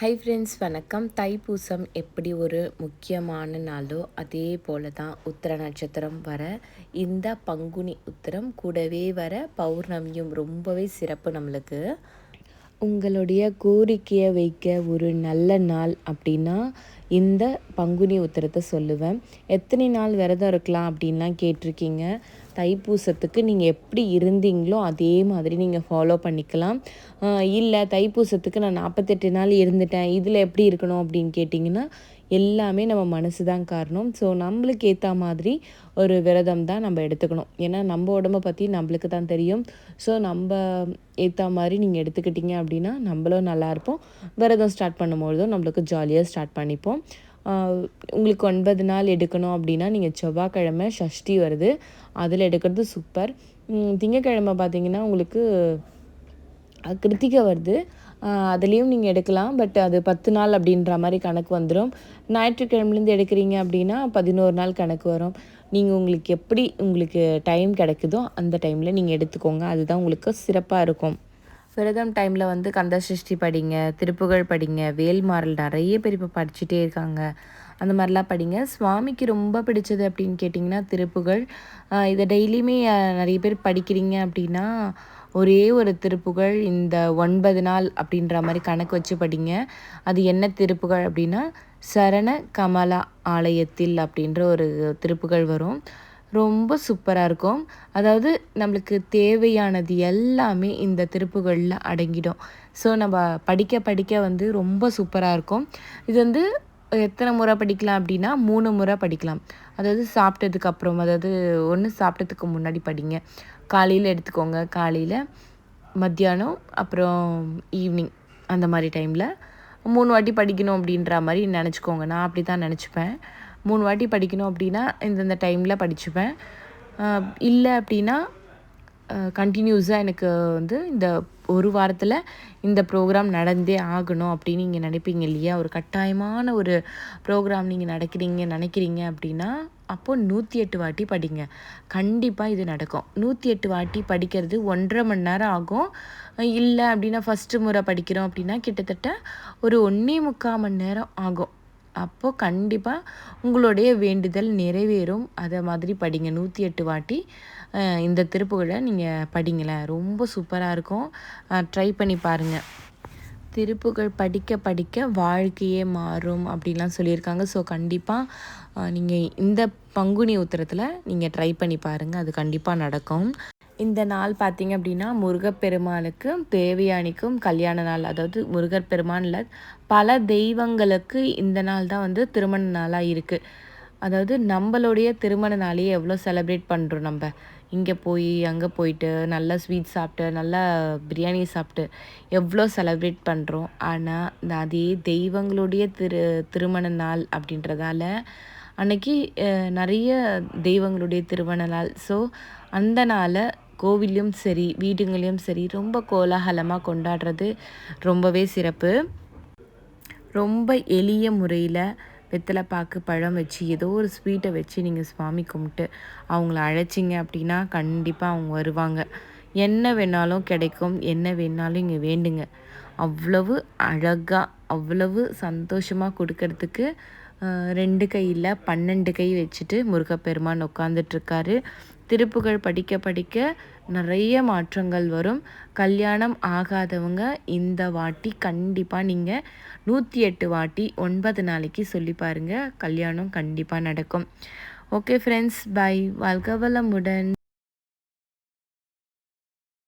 Hi friends, வணக்கம். தைப்பூசம் எப்படி ஒரு முக்கியமான நாளோ அதே போல தான் உத்திர நட்சத்திரம் வர இந்த பங்குனி உத்திரம் கூடவே வர பௌர்ணமியும் ரொம்பவே சிறப்பு நம்மளுக்கு. உங்களுடைய கோரிக்கையை வைக்க ஒரு நல்ல நாள் அப்படின்னா இந்த பங்குனி உத்திரத்தை சொல்லுவேன். எத்தனை நாள் விரதம் இருக்கலாம் அப்படின்லாம் கேட்டிருக்கீங்க. தைப்பூசத்துக்கு நீங்கள் எப்படி இருந்தீங்களோ அதே மாதிரி நீங்கள் ஃபாலோ பண்ணிக்கலாம். இல்லை தைப்பூசத்துக்கு நான் 48 நாள் இருந்துட்டேன், இதில் எப்படி இருக்கணும் அப்படின்னு கேட்டிங்கன்னா எல்லாமே நம்ம மனசு தான் காரணம். ஸோ நம்மளுக்கு ஏற்ற மாதிரி ஒரு விரதம் தான் நம்ம எடுத்துக்கணும். ஏன்னா நம்ம உடம்பை பற்றி நம்மளுக்கு தான் தெரியும். ஸோ நம்ம ஏற்ற மாதிரி நீங்கள் எடுத்துக்கிட்டிங்க அப்படின்னா நம்மளும் நல்லாயிருப்போம். விரதம் ஸ்டார்ட் பண்ணும்பொழுதும் நம்மளுக்கு ஜாலியாக ஸ்டார்ட் பண்ணிப்போம். உங்களுக்கு 9 நாள் எடுக்கணும் அப்படின்னா நீங்கள் செவ்வாய்க்கிழமை சஷ்டி வருது, அதில் எடுக்கிறது சூப்பர். திங்கக்கிழமை பார்த்தீங்கன்னா உங்களுக்கு கிருத்திகை வருது, அதுலேயும் நீங்கள் எடுக்கலாம். பட் அது 10 நாள் அப்படின்ற மாதிரி கணக்கு வந்துடும். ஞாயிற்றுக்கிழமைலேருந்து எடுக்கிறீங்க அப்படின்னா 11 நாள் கணக்கு வரும். நீங்கள் உங்களுக்கு டைம் கிடைக்குதோ அந்த டைமில் நீங்கள் எடுத்துக்கோங்க. அதுதான் உங்களுக்கு சிறப்பாக இருக்கும். விரதம் டைமில் வந்து கந்தசஷ்டி படிங்க, திருப்புகழ் படிங்க, வேல்மாறல் நிறைய பேர் இப்போ படிச்சுட்டே இருக்காங்க. அந்த மாதிரிலாம் படிங்க. சுவாமிக்கு ரொம்ப பிடிச்சது அப்படின்னு கேட்டிங்கன்னா திருப்புகழ். இதை டெய்லியுமே நிறைய பேர் படிக்கிறீங்க அப்படின்னா ஒரே ஒரு திருப்புகழ் இந்த 9 நாள் அப்படின்ற மாதிரி கணக்கு வச்சு படிங்க. அது என்ன திருப்புகழ் அப்படின்னா சரண கமலா ஆலயத்தில் அப்படின்ற ஒரு திருப்புகழ் வரும். ரொம்ப சூப்பராக இருக்கும். அதாவது நம்மளுக்கு தேவையானது எல்லாமே இந்த திருப்புகழில் அடங்கிடும். ஸோ நம்ம படிக்க படிக்க வந்து ரொம்ப சூப்பராக இருக்கும். இது வந்து எத்தனை முறை படிக்கலாம் அப்படின்னா 3 முறை படிக்கலாம். அதாவது சாப்பிட்டதுக்கு அப்புறம், அதாவது ஒன்று சாப்பிட்டதுக்கு முன்னாடி படிங்க. காலையில் எடுத்துக்கோங்க, காலையில், மத்தியானம், அப்புறம் ஈவினிங், அந்த மாதிரி டைமில் 3 வாட்டி படிக்கணும் அப்படின்ற மாதிரி நினச்சிக்கோங்க. நான் அப்படி தான் நினச்சிப்பேன். 3 வாட்டி படிக்கணும் அப்படின்னா இந்தந்த டைமில் படிச்சுப்பேன். இல்லை அப்படின்னா கண்டினியூஸாக எனக்கு வந்து இந்த ஒரு வாரத்தில் இந்த ப்ரோக்ராம் நடந்தே ஆகணும் அப்படின்னு நீங்கள் நினைப்பீங்க இல்லையா? ஒரு கட்டாயமான ஒரு ப்ரோக்ராம் நீங்கள் நினைக்கிறீங்க அப்படின்னா அப்போது 108 வாட்டி படிங்க. கண்டிப்பாக இது நடக்கும். 108 வாட்டி படிக்கிறது 1.5 மணி நேரம் ஆகும். இல்லை அப்படின்னா ஃபஸ்ட்டு முறை படிக்கிறோம் அப்படின்னா கிட்டத்தட்ட ஒரு 1.25 மணி நேரம் ஆகும். அப்போது கண்டிப்பாக உங்களுடைய வேண்டுதல் நிறைவேறும். அதை மாதிரி படிங்க. 108 வாட்டி இந்த திருப்புகழை நீங்கள் படிங்களேன். ரொம்ப சூப்பராக இருக்கும். ட்ரை பண்ணி பாருங்கள். திருப்புகழ் படிக்க படிக்க வாழ்க்கையே மாறும் அப்படின்லாம் சொல்லியிருக்காங்க. ஸோ கண்டிப்பாக நீங்கள் இந்த பங்குனி உத்திரத்தில் நீங்கள் ட்ரை பண்ணி பாருங்கள். அது கண்டிப்பாக நடக்கும். இந்த நாள் பார்த்திங்க அப்படின்னா முருகப்பெருமானுக்கும் தேவயானிக்கும் கல்யாண நாள். அதாவது முருகர் பெருமானில் பல தெய்வங்களுக்கு இந்த நாள் தான் வந்து திருமண நாளாக இருக்குது. அதாவது நம்மளுடைய திருமண நாளையே எவ்வளோ செலிப்ரேட் பண்ணுறோம். நம்ம இங்கே போய் அங்கே போயிட்டு நல்லா ஸ்வீட் சாப்பிட்டு நல்லா பிரியாணி சாப்பிட்டு எவ்வளோ செலிப்ரேட் பண்ணுறோம். ஆனால் அதே தெய்வங்களுடைய திருமண நாள் அப்படின்றதால அன்னைக்கு நிறைய தெய்வங்களுடைய திருமண நாள். ஸோ அந்த நாளை கோவிலையும் சரி வீடுங்களையும் சரி ரொம்ப கோலாகலமாக கொண்டாடுறது ரொம்பவே சிறப்பு. ரொம்ப எளிய முறையில் வெத்தலை பாக்கு பழம் வச்சு ஏதோ ஒரு ஸ்வீட்டை வச்சு நீங்கள் சுவாமி கும்பிட்டு அவங்கள அழைச்சிங்க அப்படின்னா கண்டிப்பாக அவங்க வருவாங்க. என்ன வேணாலும் கிடைக்கும், என்ன வேணாலும் இங்கே வேண்டுங்க. அவ்வளவு அழகாக அவ்வளவு சந்தோஷமாக கொடுக்கறதுக்கு 2 கையில் 12 கை வச்சுட்டு முருகப்பெருமான் உட்காந்துட்ருக்காரு. திருப்புகழ் படிக்க படிக்க நிறைய மாற்றங்கள் வரும். கல்யாணம் ஆகாதவங்க இந்த வாட்டி கண்டிப்பாக நீங்கள் 108 வாட்டி 9 நாளைக்கு சொல்லி பாருங்கள். கல்யாணம் கண்டிப்பாக நடக்கும். Okay friends, bye. வாழ்க வளமுடன்.